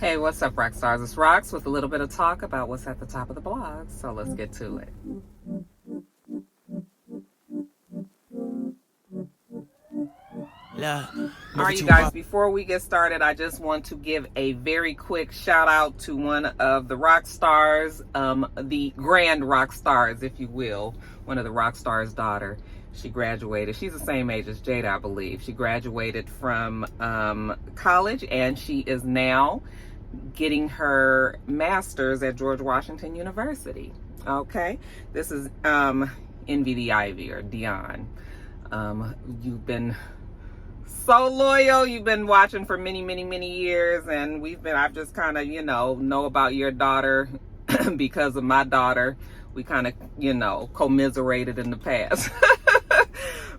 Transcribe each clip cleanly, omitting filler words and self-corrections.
Hey, what's up, Roxstars? It's Rox with a little bit of talk about what's at the top of the blog. So let's get to it. All right, you guys, before we get started, I just want to give a very quick shout out to one of the Roxstars, the grand Roxstars, if you will, one of the Roxstars' daughter. She graduated. She's the same age as Jada, I believe. She graduated from college, and she is now getting her master's at George Washington University. Okay, this is NV or Dion. You've been so loyal. You've been watching for many years, and I've just kind of know about your daughter because of my daughter. We kind of commiserated in the past.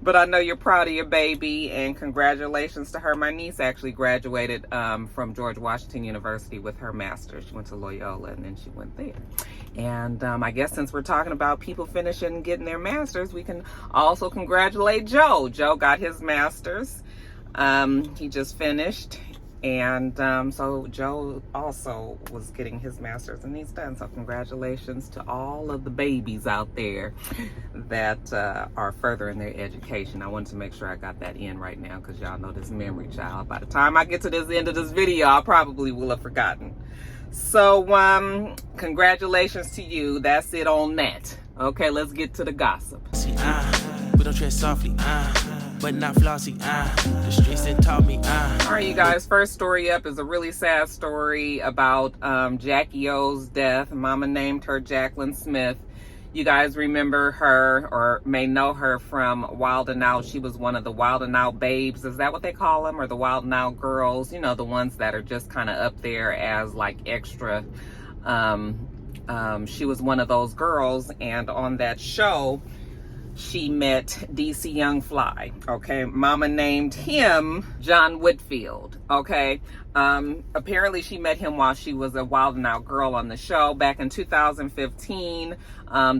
But I know you're proud of your baby, and congratulations to her. My niece actually graduated from George Washington University with her master's. She went to Loyola, and then she went there. And I guess since we're talking about people finishing and getting their masters, we can also congratulate Joe. Joe got his master's. He just finished. And so Joe also was getting his master's, and he's done. So congratulations to all of the babies out there that are furthering their education. I wanted to make sure I got that in right now because y'all know this memory child. By the time I get to this end of this video, I probably will have forgotten. So congratulations to you. That's it on that. Okay, let's get to the gossip. We don't tread softly, but not flossy, the streets that taught me, All right, you guys, first story up is a really sad story about Jacky Oh's death. Mama named her Jacqueline Smith. You guys remember her or may know her from Wild 'N Out. She was one of the Wild 'N Out babes. Is that what they call them? Or the Wild 'N Out girls? You know, the ones that are just kind of up there as like extra. She was one of those girls, and on that show, she met DC Young Fly. Okay, Mama named him John Whitfield. Okay, apparently she met him while she was a Wild 'N Out girl on the show back in 2015.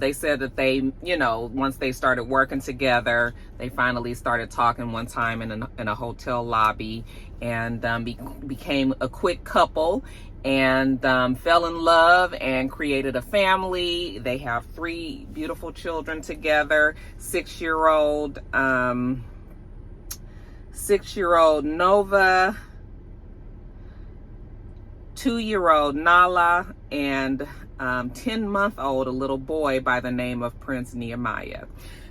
They said that they, once they started working together, they finally started talking one time in a hotel lobby, and became a quick couple, and fell in love and created a family. They have 3 beautiful children together. 6-year-old Nova, 2-year-old Nala, and 10-month-old a little boy by the name of Prince Nehemiah.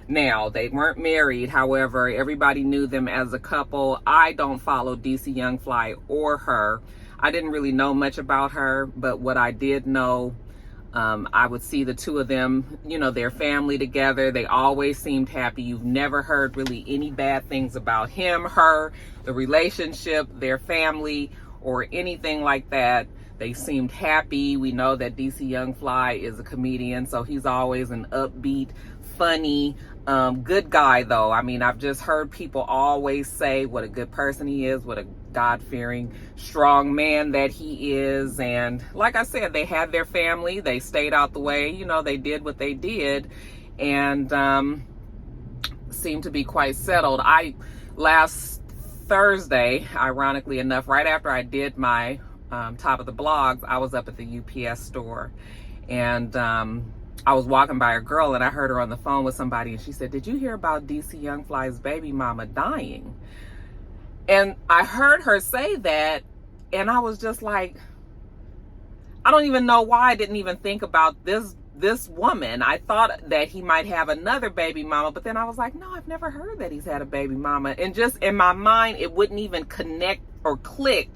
Now, they weren't married. However, everybody knew them as a couple. I don't follow DC Young Fly or her. I didn't really know much about her, but what I did know, I would see the two of them, their family together. They always seemed happy. You've never heard really any bad things about him, her, the relationship, their family, or anything like that. They seemed happy. We know that DC Young Fly is a comedian, so he's always an upbeat, funny, good guy, though. I mean, I've just heard people always say what a good person he is, what a God-fearing, strong man that he is. And like I said, they had their family. They stayed out the way. They did what they did, and seemed to be quite settled. Last Thursday, ironically enough, right after I did my top of the blogs, I was up at the UPS store, and I was walking by a girl, and I heard her on the phone with somebody, and she said, "Did you hear about DC Young Fly's baby mama dying?" And I heard her say that, and I was just like, I don't even know why I didn't even think about this woman. I thought that he might have another baby mama, but then I was like, no, I've never heard that he's had a baby mama. And just in my mind, it wouldn't even connect or click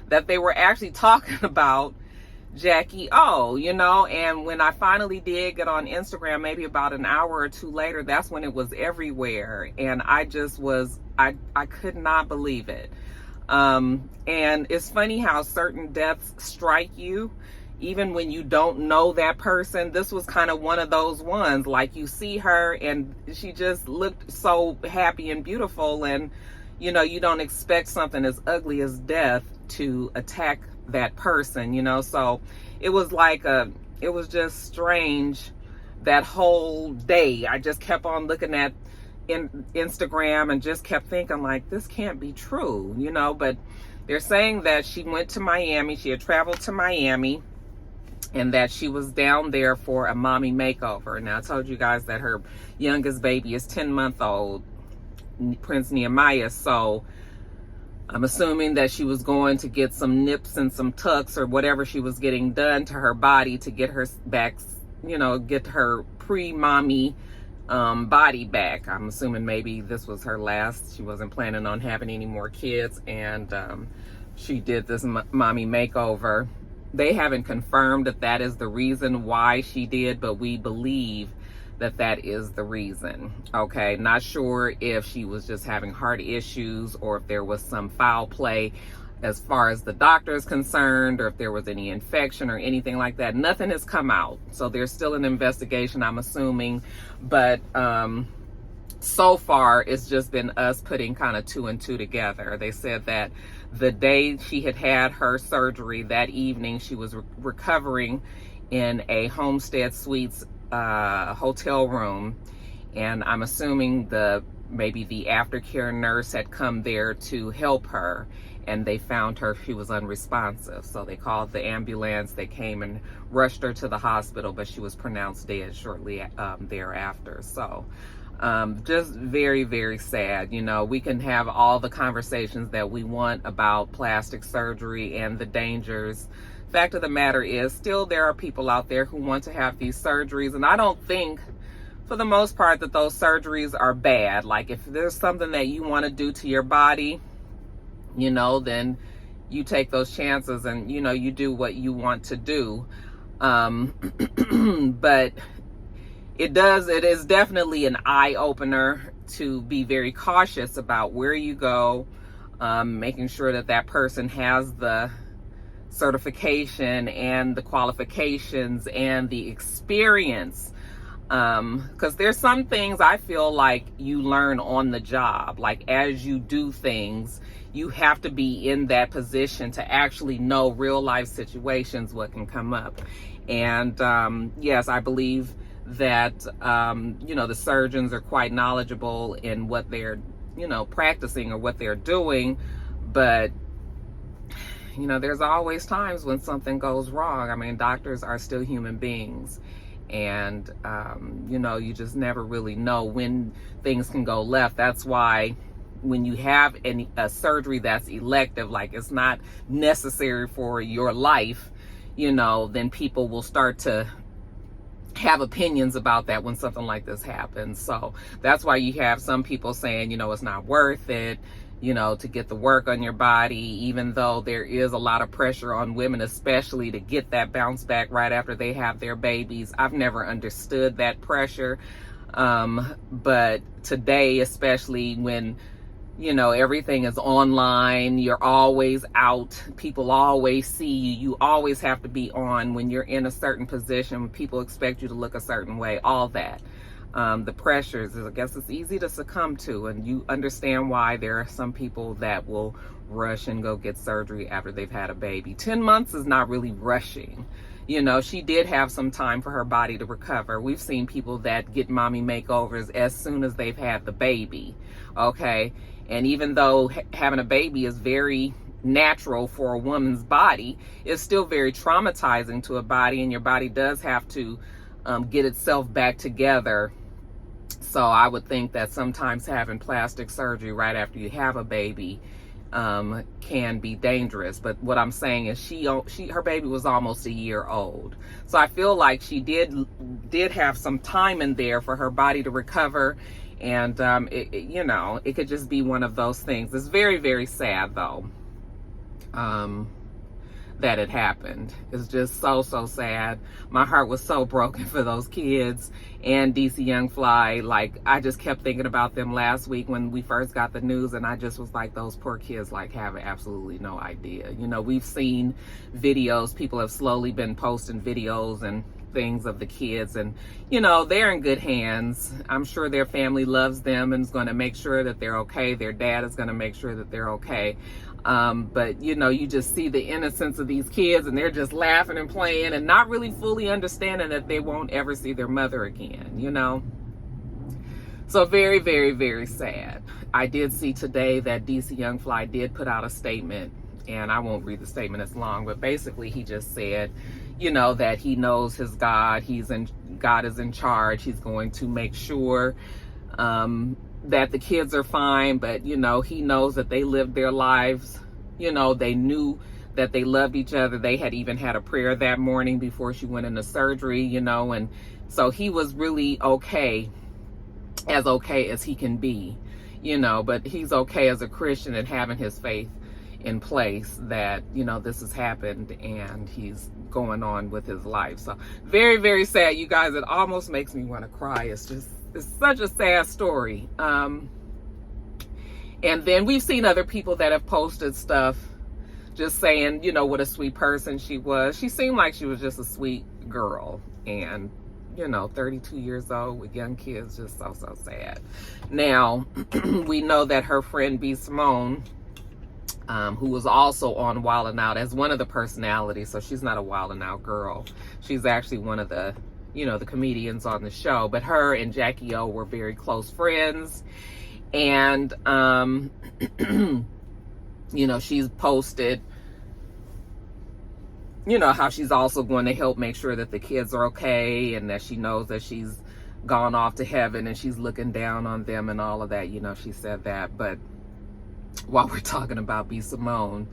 that they were actually talking about Jacky Oh, and when I finally did get on Instagram, maybe about an hour or two later, that's when it was everywhere. And I just was, I could not believe it. And it's funny how certain deaths strike you, even when you don't know that person. This was kind of one of those ones, like you see her and she just looked so happy and beautiful, and you don't expect something as ugly as death to attack that person, so it was it was just strange that whole day. I just kept on looking at Instagram and just kept thinking like, this can't be true, but They're saying that she went to Miami. She had traveled to Miami, and that she was down there for a mommy makeover. Now, I told you guys that her youngest baby is 10-month-old, Prince Nehemiah. So I'm assuming that she was going to get some nips and some tucks or whatever she was getting done to her body to get her back, you know, get her pre-mommy body back. I'm assuming maybe this was her last. She wasn't planning on having any more kids, and she did this mommy makeover. They haven't confirmed that that is the reason why she did, but we believe that that is the reason. Okay, not sure if she was just having heart issues or if there was some foul play as far as the doctor is concerned, or if there was any infection or anything like that. Nothing has come out, so there's still an investigation, I'm assuming, but so far it's just been us putting kind of 2 and 2 together. They said that the day she had her surgery, that evening she was recovering in a Homestead Suites hotel room, and I'm assuming maybe the aftercare nurse had come there to help her, and they found her, she was unresponsive. So they called the ambulance, they came and rushed her to the hospital, but she was pronounced dead shortly thereafter. So just very, very sad. You know, we can have all the conversations that we want about plastic surgery and the dangers. Fact of the matter is, still there are people out there who want to have these surgeries, and I don't think for the most part that those surgeries are bad. Like, if there's something that you want to do to your body, you know, then you take those chances and, you know, you do what you want to do. But it is definitely an eye-opener to be very cautious about where you go, making sure that that person has the certification and the qualifications and the experience, because there's some things I feel like you learn on the job. Like, as you do things, you have to be in that position to actually know real life situations, what can come up. And yes, I believe that you know, the surgeons are quite knowledgeable in what they're, you know, practicing or what they're doing, but you know, there's always times when something goes wrong. I mean, doctors are still human beings, and you know, you just never really know when things can go left. That's why when you have a surgery that's elective, like it's not necessary for your life, you know, then people will start to have opinions about that when something like this happens. So that's why you have some people saying, you know, it's not worth it, you know, to get the work on your body, even though there is a lot of pressure on women, especially to get that bounce back right after they have their babies. I've never understood that pressure. But today, especially when, you know, everything is online, you're always out, people always see you, you always have to be on when you're in a certain position, people expect you to look a certain way, all that. The pressures, I guess it's easy to succumb to, and you understand why there are some people that will rush and go get surgery after they've had a baby. 10 months is not really rushing. You know, she did have some time for her body to recover. We've seen people that get mommy makeovers as soon as they've had the baby, okay? And even though having a baby is very natural for a woman's body, it's still very traumatizing to a body, and your body does have to get itself back together. So I would think that sometimes having plastic surgery right after you have a baby can be dangerous. But what I'm saying is her baby was almost a year old. So I feel like she did have some time in there for her body to recover. And you know, it could just be one of those things. It's very, very sad though, that it happened. It's just so sad. My heart was so broken for those kids and DC Young Fly. Like, I just kept thinking about them last week when we first got the news, and I just was like, those poor kids, like, have absolutely no idea. You know, we've seen videos, people have slowly been posting videos and things of the kids, and you know, they're in good hands. I'm sure their family loves them and is going to make sure that they're okay. Their dad is going to make sure that they're okay. But you know, you just see the innocence of these kids, and they're just laughing and playing and not really fully understanding that they won't ever see their mother again, you know. So very, very, very sad. I did see today that DC Young Fly did put out a statement And I won't read the statement, it's long, but basically he just said, you know, that he knows his God, God is in charge. He's going to make sure that the kids are fine, but, you know, he knows that they lived their lives. You know, they knew that they loved each other. They had even had a prayer that morning before she went into surgery, you know, and so he was really okay as he can be, you know, but he's okay as a Christian and having his faith in place that, you know, this has happened and he's going on with his life. So very, very sad, you guys. It almost makes me want to cry. It's such a sad story. And then we've seen other people that have posted stuff just saying, you know, what a sweet person she was. She seemed like she was just a sweet girl. And, you know, 32 years old with young kids, just so sad. Now, we know that her friend B. Simone, who was also on Wild 'N Out as one of the personalities, so she's not a Wild 'N Out girl. She's actually one of the, you know, the comedians on the show. But her and Jacky Oh were very close friends. And, you know, she's posted, you know, how she's also going to help make sure that the kids are okay and that she knows that she's gone off to heaven and she's looking down on them and all of that. You know, she said that. But while we're talking about B. Simone,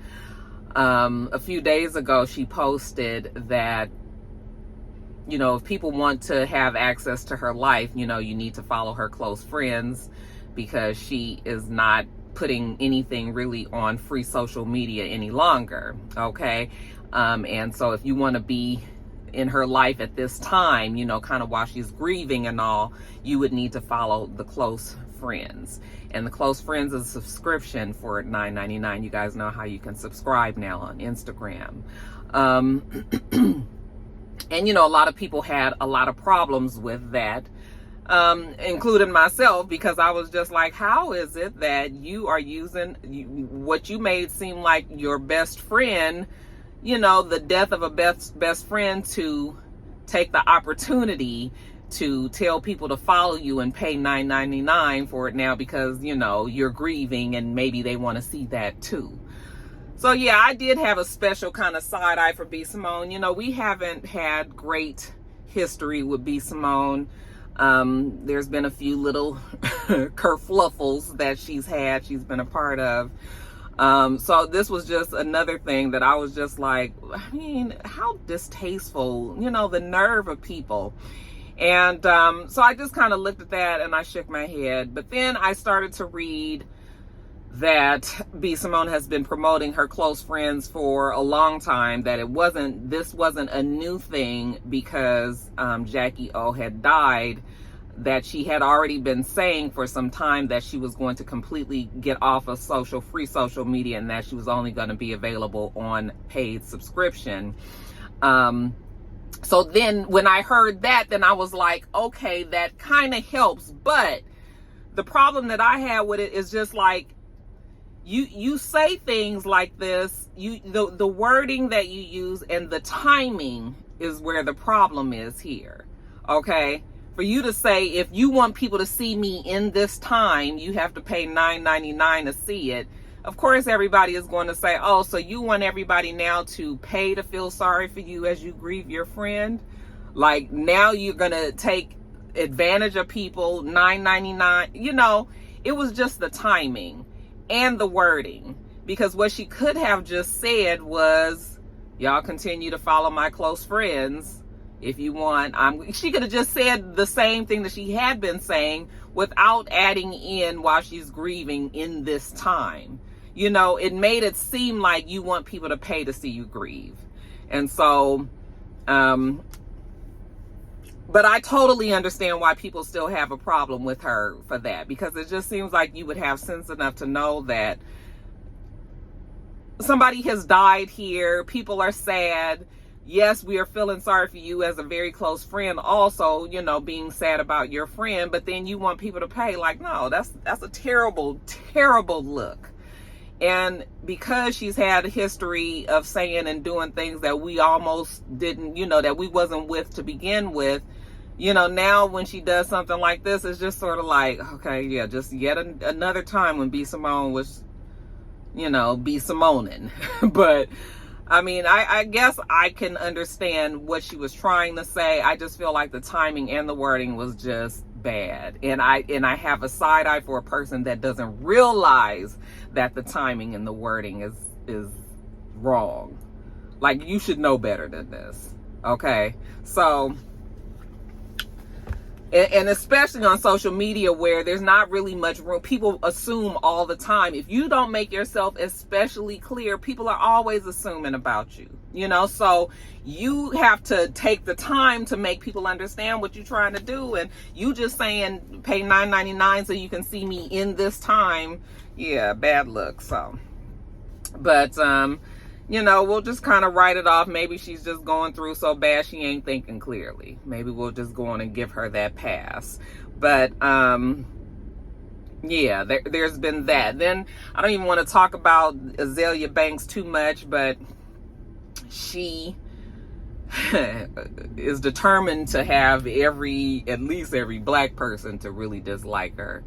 a few days ago, she posted that, you know, if people want to have access to her life, you know, you need to follow her close friends because she is not putting anything really on free social media any longer, okay? And so if you want to be in her life at this time, you know, kind of while she's grieving and all, you would need to follow the close friends. And the close friends is a subscription for $9.99. You guys know how you can subscribe now on Instagram. And, you know, a lot of people had a lot of problems with that, including myself, because I was just like, how is it that you are using what you made seem like your best friend, you know, the death of a best friend, to take the opportunity to tell people to follow you and pay $9.99 for it now because, you know, you're grieving and maybe they want to see that too. So yeah, I did have a special kind of side eye for B. Simone. You know, we haven't had great history with B. Simone. There's been a few little kerfluffles that she's been a part of. So this was just another thing that I was just like, I mean, how distasteful, you know, the nerve of people. And so I just kind of looked at that and I shook my head. But then I started to read that B. Simone has been promoting her close friends for a long time, that this wasn't a new thing because Jacky Oh had died, that she had already been saying for some time that she was going to completely get off of free social media and that she was only going to be available on paid subscription. So then when I heard that, then I was like, okay, that kind of helps. But the problem that I had with it is just like, you say things like this, the wording that you use and the timing is where the problem is here, okay? For you to say, if you want people to see me in this time, you have to pay $9.99 to see it. Of course, everybody is going to say, oh, so you want everybody now to pay to feel sorry for you as you grieve your friend? Like, now you're going to take advantage of people, $9.99. You know, it was just the timing and the wording. Because what she could have just said was, y'all continue to follow my close friends. If you want, she could have just said the same thing that she had been saying without adding in while she's grieving in this time. You know, it made it seem like you want people to pay to see you grieve. And so, but I totally understand why people still have a problem with her for that, because it just seems like you would have sense enough to know that somebody has died here. People are sad. Yes, we are feeling sorry for you as a very close friend also, you know, being sad about your friend, but then you want people to pay. Like, no, that's a terrible, terrible look. And because she's had a history of saying and doing things that we almost didn't, you know, that we wasn't with to begin with, you know, now when she does something like this, it's just sort of like, okay, yeah, just yet another time when B. Simone was be Simone. But I mean, I guess I can understand what she was trying to say. I just feel like the timing and the wording was just bad. And I have a side eye for a person that doesn't realize that the timing and the wording is wrong. Like, you should know better than this. Okay? So, and especially on social media where there's not really much room. People assume all the time. If you don't make yourself especially clear, people are always assuming about you. So you have to take the time to make people understand what you're trying to do. And you just saying pay $9.99 so you can see me in this time. Yeah, bad luck. So, but, we'll just kind of write it off. Maybe she's just going through so bad she ain't thinking clearly. Maybe we'll just go on and give her that pass. But, yeah, there's been that. Then I don't even want to talk about Azealia Banks too much, but she is determined to have at least every black person to really dislike her.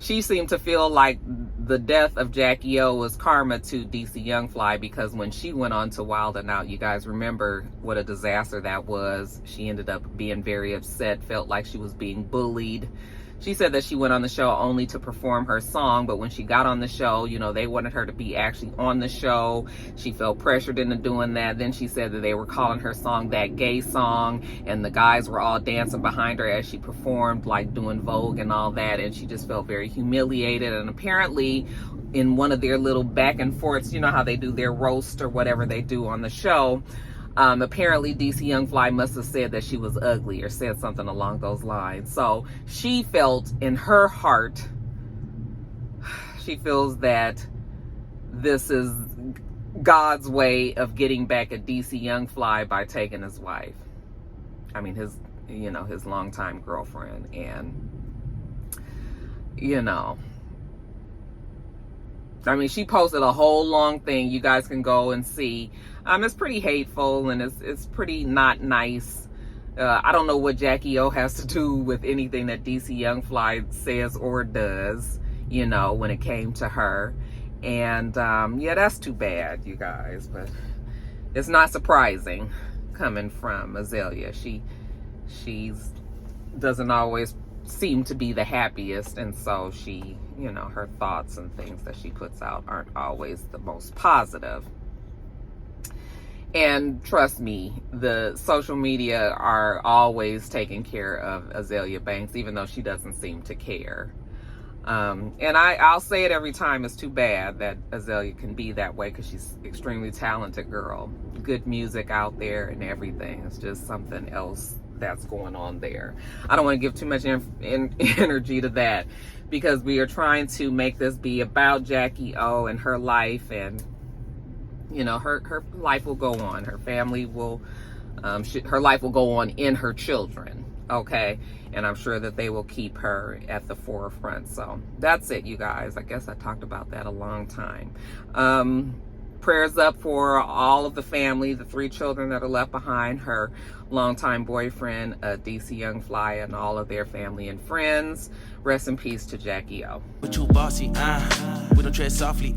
She seemed to feel like the death of Jacky Oh was karma to DC Young Fly, because when she went on to Wild 'N Out, you guys remember what a disaster that was. She ended up being very upset, felt like she was being bullied. She said that she went on the show only to perform her song, but when she got on the show, they wanted her to be actually on the show. She felt pressured into doing that. Then she said that they were calling her song that gay song, and the guys were all dancing behind her as she performed, like doing Vogue and all that, and she just felt very humiliated. And apparently in one of their little back and forths, how they do their roast or whatever they do on the show, apparently DC Young Fly must have said that she was ugly or said something along those lines. So she felt in her heart, she feels that this is God's way of getting back at DC Young Fly by taking his wife. I mean, his longtime girlfriend. And, I mean, she posted a whole long thing. You guys can go and see. It's pretty hateful, and it's pretty not nice. I don't know what Jacky Oh has to do with anything that DC Young Fly says or does, when it came to her. And, yeah, that's too bad, you guys. But it's not surprising coming from Azealia. She's doesn't always seem to be the happiest, and so she, her thoughts and things that she puts out aren't always the most positive. And trust me, the social media are always taking care of Azealia Banks, even though she doesn't seem to care. And I'll say it every time, it's too bad that Azealia can be that way, because she's an extremely talented girl. Good music out there and everything. It's just something else that's going on there. I don't want to give too much energy to that, because we are trying to make this be about Jacky Oh and her life, and her life will go on. Her family will, her life will go on in her children, okay? And I'm sure that they will keep her at the forefront. So that's it, you guys. I guess I talked about that a long time. Prayers up for all of the family, the 3 children that are left behind, her longtime boyfriend, DC Young Fly, and all of their family and friends. Rest in peace to Jacky Oh. We're too bossy, we don't tread softly,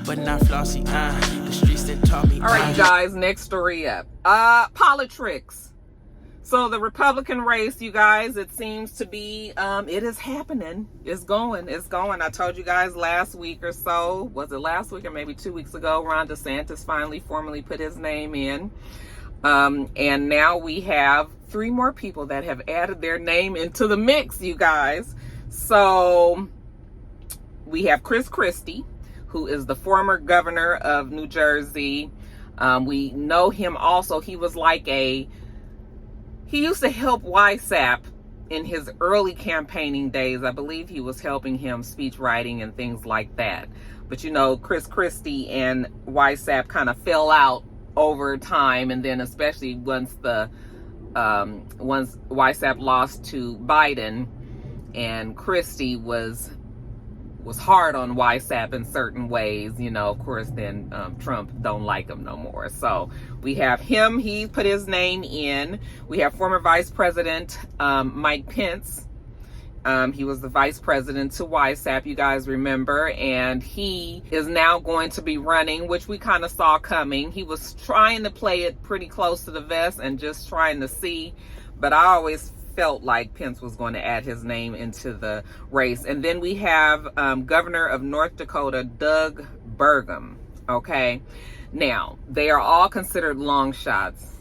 but not flossy, the streets that taught me. All right, you guys, next story up. Politics. So the Republican race, you guys, it seems to be, it is happening. It's going. I told you guys last week or so, was it last week or maybe 2 weeks ago, Ron DeSantis finally formally put his name in. And now we have 3 more people that have added their name into the mix, you guys. So we have Chris Christie, who is the former governor of New Jersey. We know him also. He was like he used to help YSAP in his early campaigning days. I believe he was helping him speech writing and things like that. But Chris Christie and YSAP kind of fell out over time, and then especially once YSAP lost to Biden, and Christie was hard on YSAP in certain ways, of course, then Trump don't like him no more. So we have him, he put his name in. We have former Vice President Mike Pence He was the vice president to YSAP, you guys remember, and he is now going to be running, which we kind of saw coming. He was trying to play it pretty close to the vest and just trying to see, but I always felt like Pence was going to add his name into the race. And then we have Governor of North Dakota, Doug Burgum. Okay, now they are all considered long shots,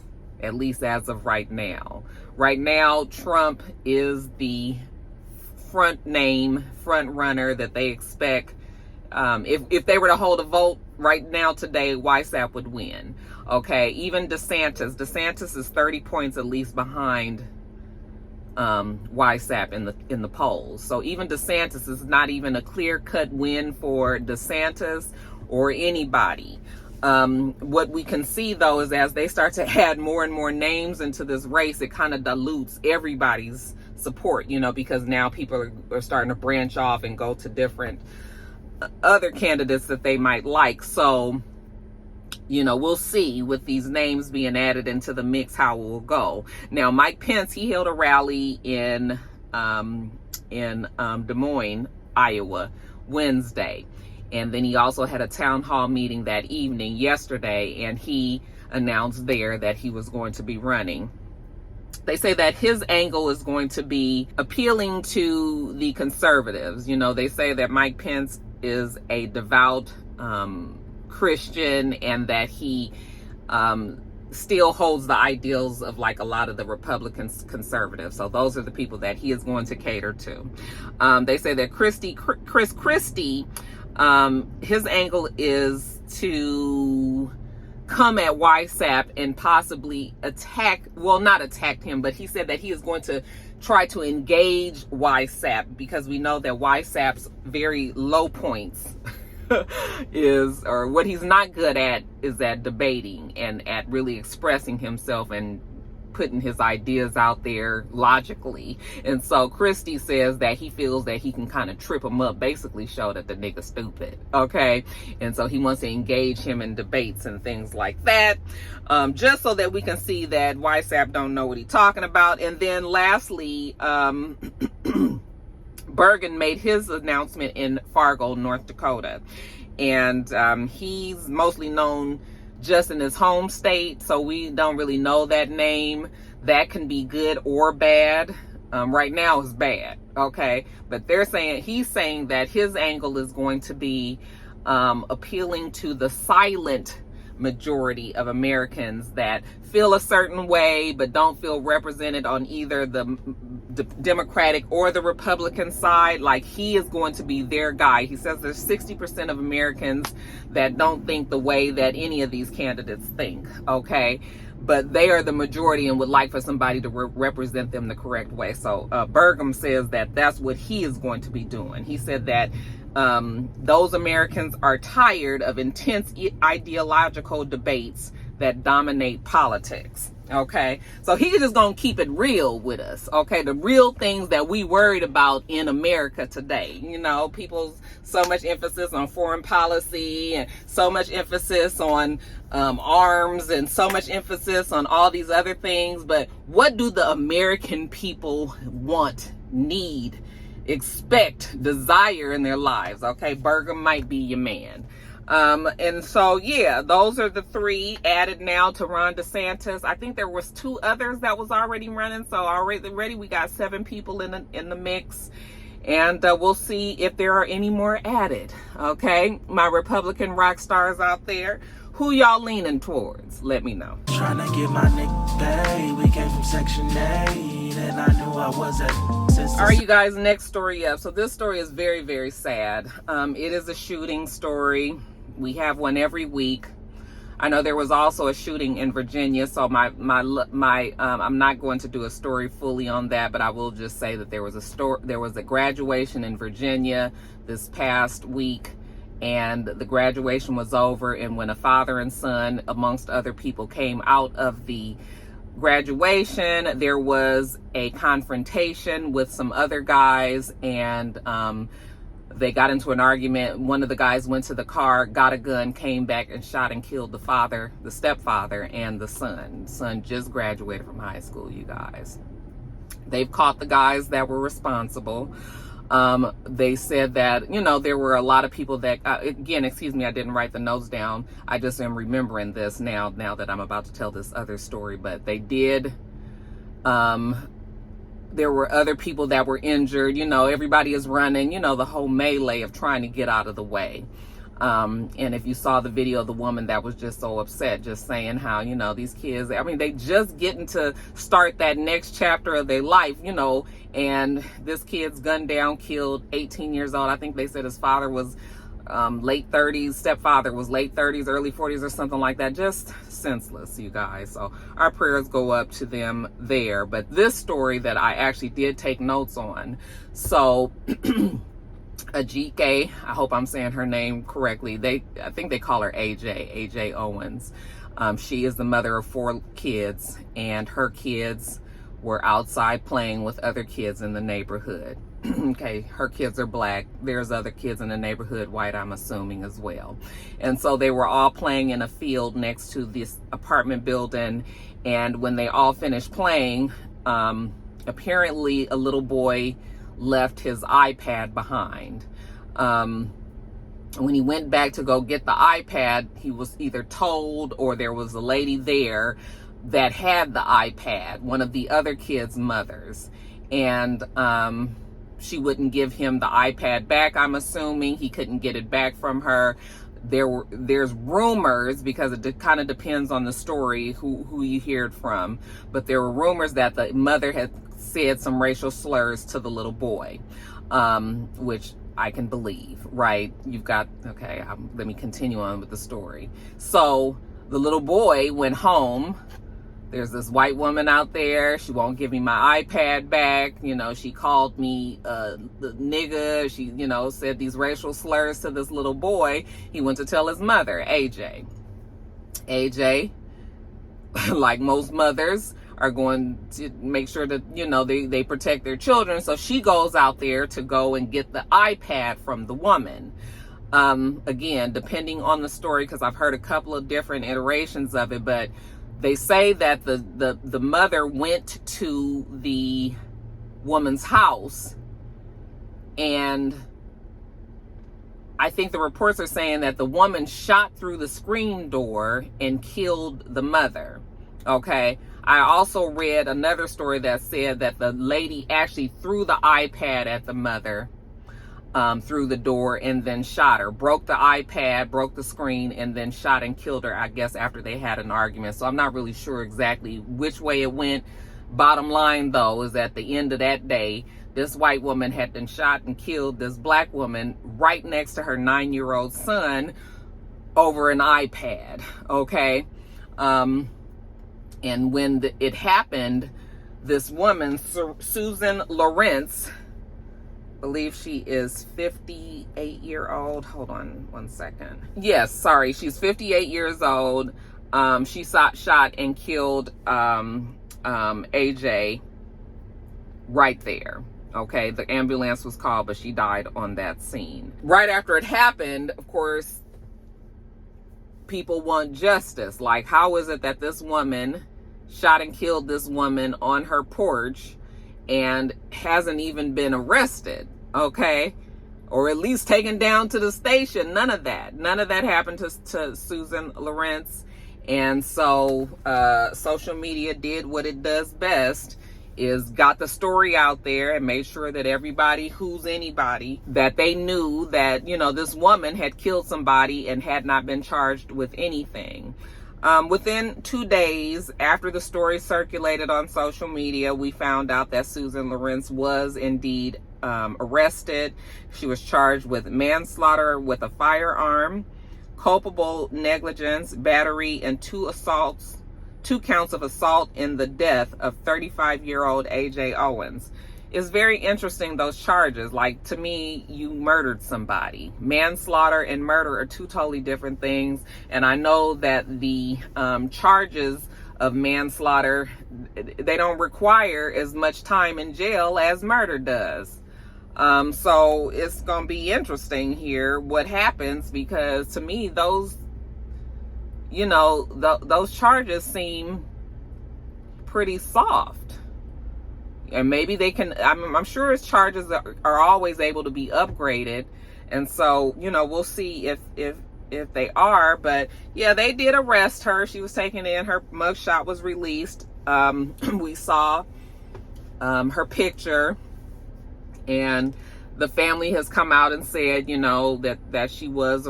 at least as of right now. Right now, Trump is the front runner that they expect. If they were to hold a vote right now today, YSAP would win. Okay, even DeSantis is 30 points at least behind YSAP in the polls. So even DeSantis is not even a clear-cut win for DeSantis or anybody. What we can see though is as they start to add more and more names into this race, it kind of dilutes everybody's support, you know, because now people are starting to branch off and go to different other candidates that they might like. So, you know, we'll see with these names being added into the mix how it will go. Now, Mike Pence, he held a rally in Des Moines, Iowa, Wednesday. And then he also had a town hall meeting that evening yesterday, and he announced there that he was going to be running. They say that his angle is going to be appealing to the conservatives. You know, they say that Mike Pence is a devout Christian, and that he still holds the ideals of like a lot of the Republican conservatives. So those are the people that he is going to cater to. They say that Chris Christie, his angle is to come at YSAP and possibly not attack him, but he said that he is going to try to engage YSAP, because we know that YSAP's very low points or what he's not good at is at debating and at really expressing himself and putting his ideas out there logically. And so Christie says that he feels that he can kind of trip him up, basically show that the nigga's stupid. Okay, and so he wants to engage him in debates and things like that, just so that we can see that YSAP don't know what he's talking about. And then lastly, Bergen made his announcement in Fargo, North Dakota, and he's mostly known just in his home state, so we don't really know that name. That can be good or bad. Right now it's bad, okay, but he's saying that his angle is going to be appealing to the silent majority of Americans that feel a certain way but don't feel represented on either the Democratic or the Republican side. Like, he is going to be their guy. He says there's 60% of Americans that don't think the way that any of these candidates think, okay, but they are the majority and would like for somebody to represent them the correct way. So Burgum says that that's what he is going to be doing. He said that those Americans are tired of intense ideological debates that dominate politics. Okay, so he's just gonna keep it real with us. Okay, the real things that we worried about in America today. You know, people's so much emphasis on foreign policy and so much emphasis on arms and so much emphasis on all these other things. But what do the American people want, need, expect, desire in their lives? Okay, Bergam might be your man. And so, yeah, those are the three added now to Ron DeSantis. I think there was 2 others that was already running. So already we got 7 people in the mix, and we'll see if there are any more added. Okay, my Republican rock stars out there, who y'all leaning towards? Let me know. Trying to get my nigga paid. We came from Section 8, and I knew I was at. All right, you guys, next story up. So this story is very, very sad. It is a shooting story. We have one every week. I know there was also a shooting in Virginia, so I'm not going to do a story fully on that, but I will just say that there was a graduation in Virginia this past week, and the graduation was over, and when a father and son, amongst other people, came out of the graduation, there was a confrontation with some other guys, and they got into an argument. One of the guys went to the car, got a gun, came back and shot and killed the stepfather, and the son. The son just graduated from high school, you guys. They've caught the guys that were responsible. They said that, there were a lot of people that, again, excuse me, I didn't write the notes down. I just am remembering this now that I'm about to tell this other story. But they did, there were other people that were injured. Everybody is running, the whole melee of trying to get out of the way. And if you saw the video of the woman that was just so upset, just saying how, these kids, they just getting to start that next chapter of their life, and this kid's gunned down, killed, 18 years old. I think they said his father was late 30s, stepfather was late 30s, early 40s or something like that. Just senseless, you guys. So our prayers go up to them there. But this story that I actually did take notes on. So Azealia, I hope I'm saying her name correctly. I think they call her AJ Owens. She is the mother of 4 kids, and her kids were outside playing with other kids in the neighborhood. Okay, her kids are black. There's other kids in the neighborhood, white, I'm assuming, as well. And so they were all playing in a field next to this apartment building. And when they all finished playing, apparently a little boy left his iPad behind. When he went back to go get the iPad, he was either told, or there was a lady there that had the iPad, one of the other kids' mothers, and she wouldn't give him the iPad back. I'm assuming he couldn't get it back from her. There's rumors, because it kind of depends on the story who you hear it from, but there were rumors that the mother had said some racial slurs to the little boy, which I can believe, right? Let me continue on with the story. So the little boy went home. There's this white woman out there. She won't give me my iPad back. She called me the nigga. She, said these racial slurs to this little boy. He went to tell his mother, AJ. AJ, like most mothers, are going to make sure that, they protect their children. So she goes out there to go and get the iPad from the woman. Again, depending on the story, because I've heard a couple of different iterations of it, but they say that the mother went to the woman's house, and I think the reports are saying that the woman shot through the screen door and killed the mother. Okay. I also read another story that said that the lady actually threw the iPad at the mother through the door and then shot her, broke the iPad, broke the screen, and then shot and killed her, I guess, after they had an argument. So I'm not really sure exactly which way it went. Bottom line, though, is at the end of that day, this white woman had been shot and killed this black woman right next to her 9-year-old son over an iPad. Okay. And when it happened, this woman, Susan Lawrence, I believe she is 58-year-old. Hold on one second. Yes, sorry. She's 58 years old. She shot and killed AJ right there. Okay, the ambulance was called, but she died on that scene. Right after it happened, of course, people want justice. Like, how is it that this woman shot and killed this woman on her porch and hasn't even been arrested? Okay, or at least taken down to the station? None of that happened to Susan Lawrence. And so social media did what it does best, is got the story out there and made sure that everybody who's anybody, that they knew that, this woman had killed somebody and had not been charged with anything. Within 2 days after the story circulated on social media, we found out that Susan Lawrence was indeed arrested. She was charged with manslaughter with a firearm, culpable negligence, battery, and 2 counts of assault in the death of 35-year-old AJ Owens. It's very interesting, those charges. Like, to me, you murdered somebody. Manslaughter and murder are 2 totally different things. And I know that the charges of manslaughter, they don't require as much time in jail as murder does. So it's going to be interesting here what happens, because to me, those charges seem pretty soft. And maybe they can, I'm sure his charges are always able to be upgraded. And so, you know, we'll see if they are. But yeah, they did arrest her. She was taken in. Her mugshot was released. We saw her picture, and the family has come out and said, you know, that she was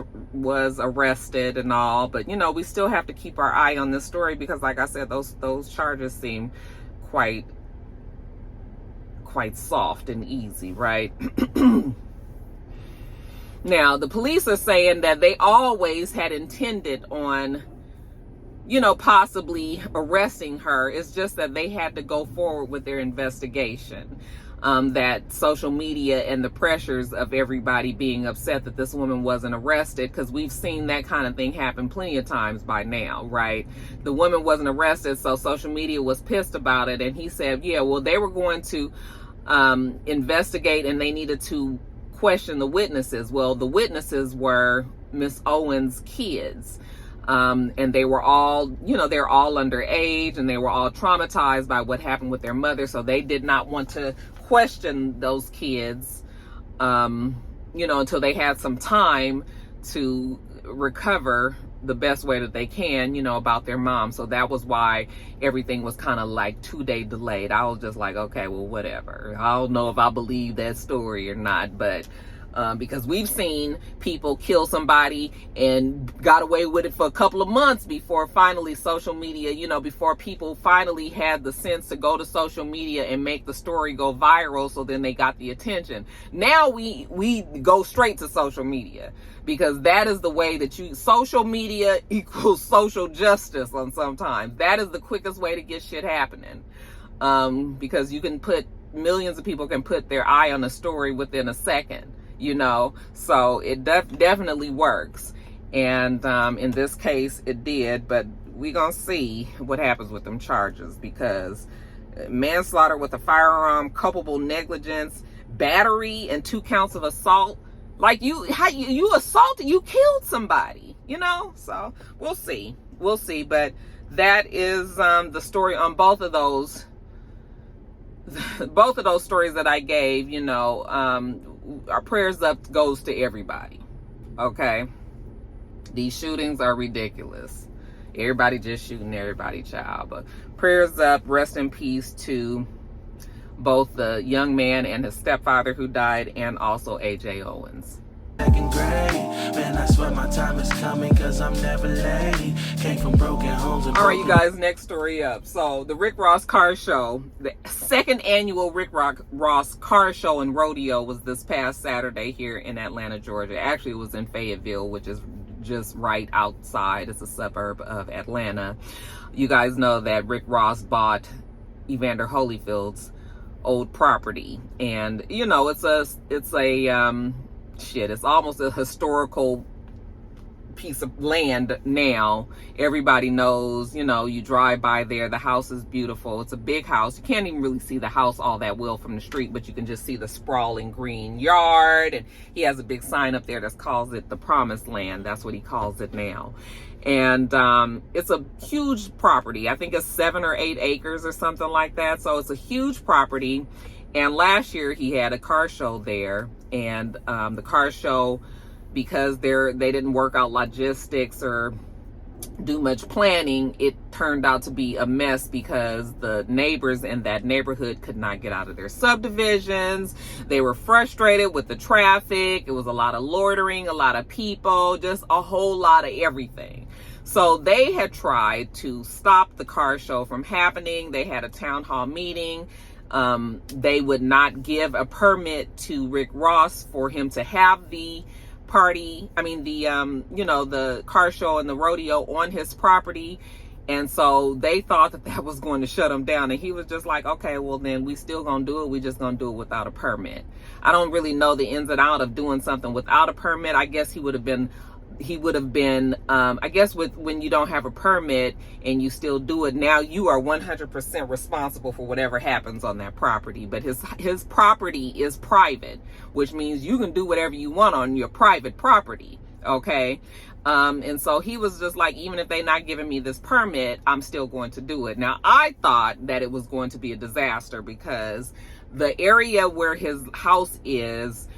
arrested and all. But, you know, we still have to keep our eye on this story because, like I said, those charges seem quite soft and easy, right? Now, the police are saying that they always had intended on, you know, possibly arresting her. It's just that they had to go forward with their investigation. That social media and the pressures of everybody being upset that this woman wasn't arrested, because we've seen that kind of thing happen plenty of times by now, right? The woman wasn't arrested, so social media was pissed about it, and he said, yeah, well, they were going to investigate and they needed to question the witnesses. Well, the witnesses were Miss Owen's kids. And they were all, you know, they're all underage, and they were all traumatized by what happened with their mother. So they did not want to question those kids, you know, until they had some time to recover the best way that they can, you know, about their mom. So that was why everything was kind of like 2-day delayed. I was just like, okay, well, whatever. I don't know if I believe that story or not, but because we've seen people kill somebody and got away with it for a couple of months before finally social media, you know, before people finally had the sense to go to social media and make the story go viral, so then they got the attention. Now we go straight to social media, because that is the way that social media equals social justice on sometimes. That is the quickest way to get shit happening. Because you can millions of people can put their eye on a story within a second. You know, so it definitely works. And in this case, it did. But we gonna see what happens with them charges, because manslaughter with a firearm, culpable negligence, battery, and 2 counts of assault. Like you assaulted, you killed somebody, you know? So we'll see. But that is the story on both of those stories that I gave. You know, our prayers up goes to everybody. Okay, these shootings are ridiculous. Everybody just shooting everybody, child. But prayers up, rest in peace to both the young man and his stepfather who died, and also AJ Owens. Man, I swear my time is coming, 'cause I'm never late. Came from broken homes. All right, you guys, next story up. So the Rick Ross Car Show, the second annual Rick Ross Car Show and Rodeo, was this past Saturday here in Atlanta, Georgia. Actually, it was in Fayetteville, which is just right outside. It's a suburb of Atlanta. You guys know that Rick Ross bought Evander Holyfield's old property, and you know, it's almost a historical piece of land now. Everybody knows, you know, you drive by there, the house is beautiful. It's a big house. You can't even really see the house all that well from the street, but you can just see the sprawling green yard. And he has a big sign up there that calls it the Promised Land. That's what he calls it now. And it's a huge property. I think it's 7 or 8 acres or something like that. So it's a huge property. And last year he had a car show there, and the car show, because they didn't work out logistics or do much planning, it turned out to be a mess because the neighbors in that neighborhood could not get out of their subdivisions. They were frustrated with the traffic. It was a lot of loitering, a lot of people, just a whole lot of everything. So they had tried to stop the car show from happening. They had a town hall meeting. They would not give a permit to Rick Ross for him to have the the car show and the rodeo on his property. And so they thought that was going to shut him down. And he was just like, okay, well then we still gonna do it. We just gonna do it without a permit. I don't really know the ins and outs of doing something without a permit. I guess he would have been, I guess when you don't have a permit and you still do it, now you are 100% responsible for whatever happens on that property. But his property is private, which means you can do whatever you want on your private property. Okay. And so he was just like, even if they're not giving me this permit, I'm still going to do it. Now, I thought that it was going to be a disaster because the area where his house is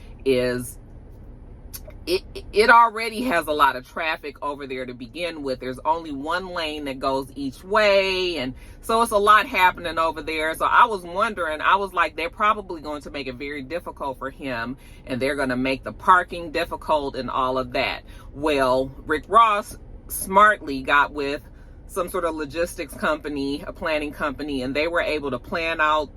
it already has a lot of traffic over there to begin with. There's only one lane that goes each way, and so it's a lot happening over there. So I was wondering, I was like, they're probably going to make it very difficult for him, and they're going to make the parking difficult and all of that. Well, Rick Ross smartly got with some sort of logistics company, a planning company, and they were able to plan out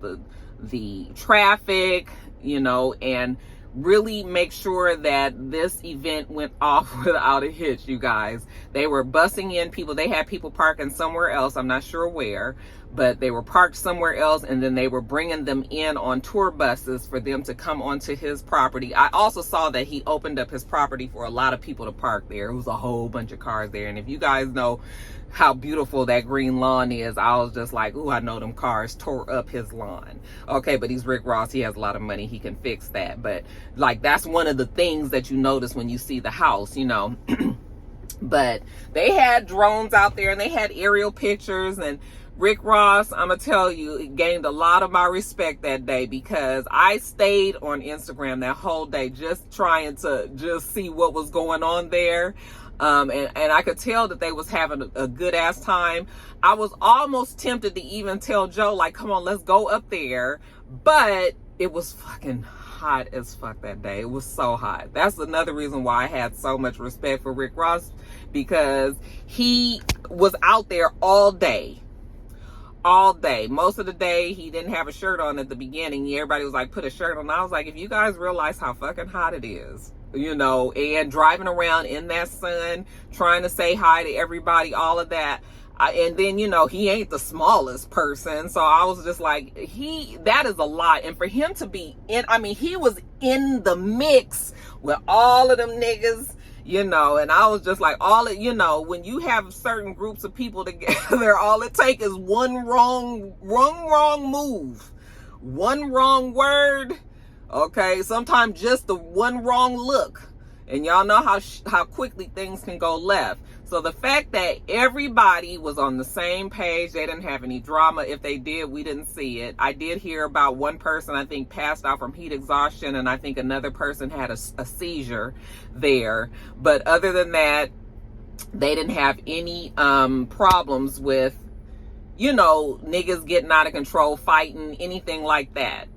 the traffic, you know, and really make sure that this event went off without a hitch, you guys. They were bussing in people. They had people parking somewhere else. I'm not sure where, but they were parked somewhere else, and then they were bringing them in on tour buses for them to come onto his property. I also saw that he opened up his property for a lot of people to park there. It was a whole bunch of cars there, and if you guys know how beautiful that green lawn is, I was just like, ooh, I know them cars tore up his lawn. Okay, but he's Rick Ross. He has a lot of money. He can fix that. But like, that's one of the things that you notice when you see the house, you know. But they had drones out there, and they had aerial pictures, and Rick Ross, I'm gonna tell you, gained a lot of my respect that day, because I stayed on Instagram that whole day just trying to just see what was going on there. And I could tell that they was having a good ass time. I was almost tempted to even tell Joe, like, come on, let's go up there. But it was fucking hot as fuck that day. It was so hot. That's another reason why I had so much respect for Rick Ross, because he was out there all day. All day. Most of the day, he didn't have a shirt on at the beginning. Everybody was like, put a shirt on. I was like, if you guys realize how fucking hot it is, you know, and driving around in that sun, trying to say hi to everybody, all of that. And then, you know, he ain't the smallest person. So I was just like, that is a lot. And for him to be in, I mean, he was in the mix with all of them niggas, you know, and I was just like, you know, when you have certain groups of people together, all it takes is one wrong move, one wrong word. Okay, sometimes just the one wrong look, and y'all know how quickly things can go left. So the fact that everybody was on the same page, they didn't have any drama. If they did, we didn't see it. I did hear about one person, I think, passed out from heat exhaustion, and I think another person had a seizure there. But other than that, they didn't have any problems with, you know, niggas getting out of control, fighting, anything like that.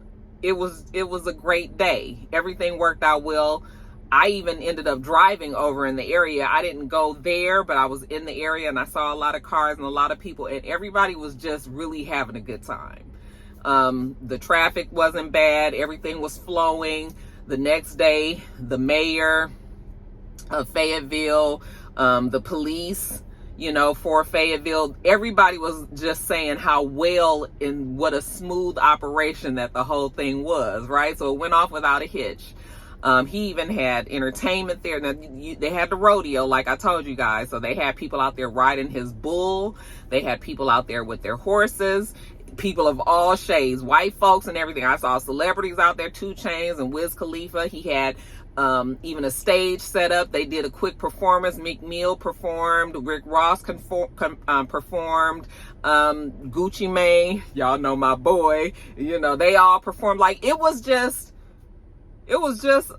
It was a great day. Everything worked out well. I even ended up driving over in the area. I didn't go there, but I was in the area, and I saw a lot of cars and a lot of people, and everybody was just really having a good time. The traffic wasn't bad. Everything was flowing. The next day, the mayor of Fayetteville, the police, you know, for Fayetteville, everybody was just saying how well and what a smooth operation that the whole thing was, right? So it went off without a hitch. He even had entertainment there. Now, they had the rodeo, like I told you guys. So they had people out there riding his bull. They had people out there with their horses. People of all shades, white folks and everything. I saw celebrities out there, 2 Chainz and Wiz Khalifa. He had even a stage set up. They did a quick performance. Meek Mill performed. Rick Ross performed. Gucci Mane, y'all know my boy. You know, they all performed. Like, it was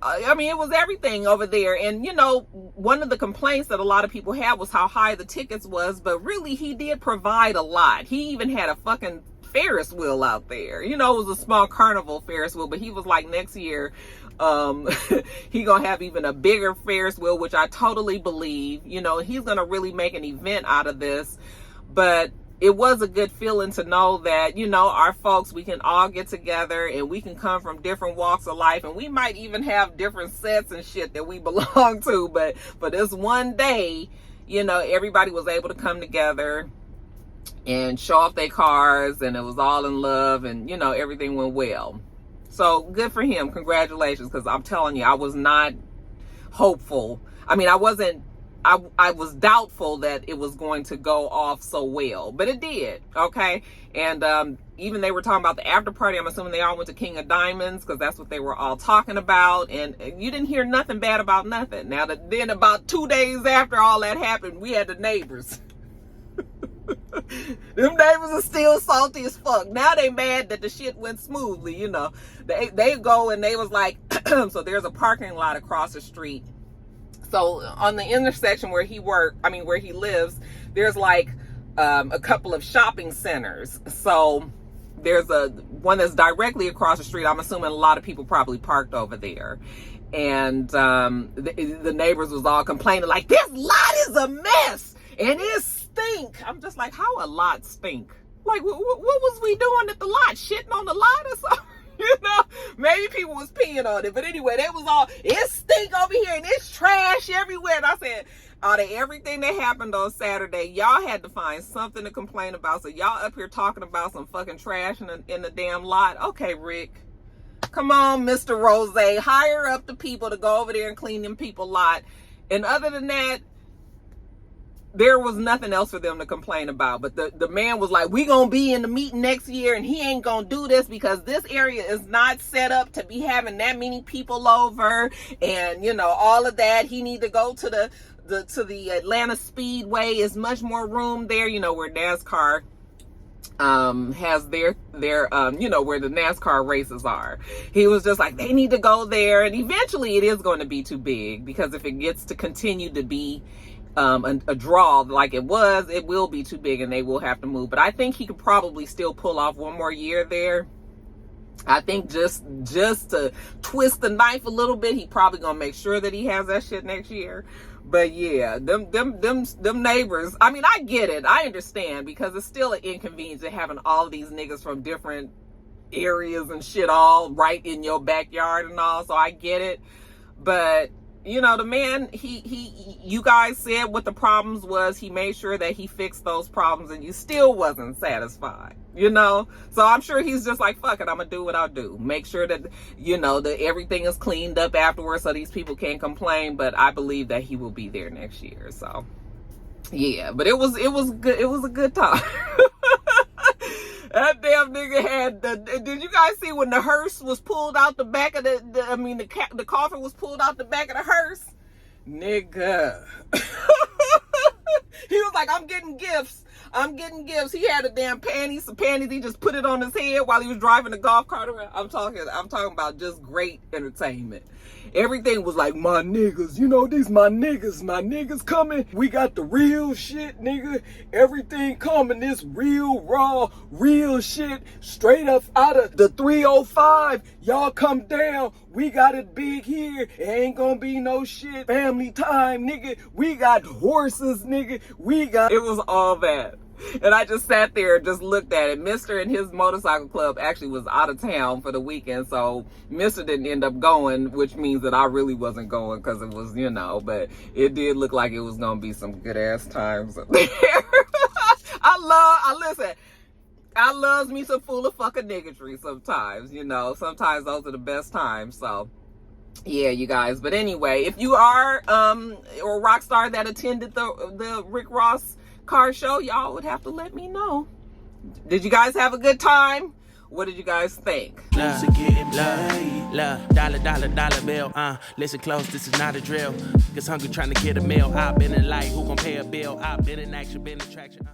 I mean, it was everything over there. And, you know, one of the complaints that a lot of people had was how high the tickets was, but really he did provide a lot. He even had a fucking Ferris wheel out there. You know, it was a small carnival Ferris wheel, but he was like, next year, he gonna have even a bigger Ferris wheel, which I totally believe. You know, he's gonna really make an event out of this. But it was a good feeling to know that, you know, our folks, we can all get together and we can come from different walks of life, and we might even have different sets and shit that we belong to, but for this one day, you know, everybody was able to come together and show off their cars, and it was all in love, and, you know, everything went well. So good for him. Congratulations. Because I'm telling you, I was not hopeful. I mean, I wasn't I was doubtful that it was going to go off so well, but it did. Okay. And even they were talking about the after party. I'm assuming they all went to King of Diamonds because that's what they were all talking about. And you didn't hear nothing bad about nothing. Now, then about 2 days after all that happened, we had the neighbors. Them neighbors are still salty as fuck. Now they mad that the shit went smoothly, you know. They go and they was like, so there's a parking lot across the street. So on the intersection where he lives, there's like a couple of shopping centers. So there's one that's directly across the street. I'm assuming a lot of people probably parked over there. And the neighbors was all complaining like, this lot is a mess and it stink. I'm just like, how a lot stink? Like, what was we doing at the lot? Shitting on the lot or something? You know, maybe people was peeing on it. But anyway, they was all, it stink over here and it's trash everywhere. And I said, out of everything that happened on Saturday, y'all had to find something to complain about. So y'all up here talking about some fucking trash in the damn lot. Okay, Rick. Come on, Mr. Rose. Hire up the people to go over there and clean them people lot. And other than that, there was nothing else for them to complain about. But the man was like, we gonna be in the meeting next year and he ain't gonna do this because this area is not set up to be having that many people over. And, you know, all of that. He need to go to the Atlanta Speedway. Is much more room there, you know, where NASCAR has their you know, where the NASCAR races are. He was just like, they need to go there. And eventually it is going to be too big because if it gets to continue to be a draw like it was, it will be too big and they will have to move. But I think he could probably still pull off one more year there. I think just to twist the knife a little bit, he probably gonna make sure that he has that shit next year. But yeah, them neighbors, I mean, I get it. I understand because it's still an inconvenience to having all these niggas from different areas and shit all right in your backyard and all. So I get it. But you know, the man, you guys said what the problems was. He made sure that he fixed those problems and you still wasn't satisfied, you know? So I'm sure he's just like, fuck it, I'm gonna do what I do. Make sure that, you know, that everything is cleaned up afterwards so these people can't complain. But I believe that he will be there next year. So yeah, but it was good. It was a good time. That damn nigga had did you guys see when the hearse was pulled out the back of the coffin was pulled out the back of the hearse? Nigga. He was like, I'm getting gifts. He had a damn some panties. He just put it on his head while he was driving the golf cart around. I'm talking about just great entertainment. Everything was like, my niggas, you know, these my niggas coming. We got the real shit, nigga. Everything coming, this real, raw, real shit, straight up out of the 305. Y'all come down. We got it big here. It ain't gonna be no shit. Family time, nigga. We got horses, nigga. It was all that. And I just sat there and just looked at it. Mr. and his motorcycle club actually was out of town for the weekend. So Mr. didn't end up going, which means that I really wasn't going because it was, you know, but it did look like it was going to be some good ass times up there. I loves me some fool of fucking niggatry sometimes, you know. Sometimes those are the best times. So yeah, you guys. But anyway, if you are or a rock star that attended the Rick Ross car show, y'all would have to let me know. Did you guys have a good time? What did you guys think? Love, dollar bill. Listen close, this is not a drill. Cause hungry trying to get a meal. I've been in light, who gon' pay a bill? I've been in action, been in traction.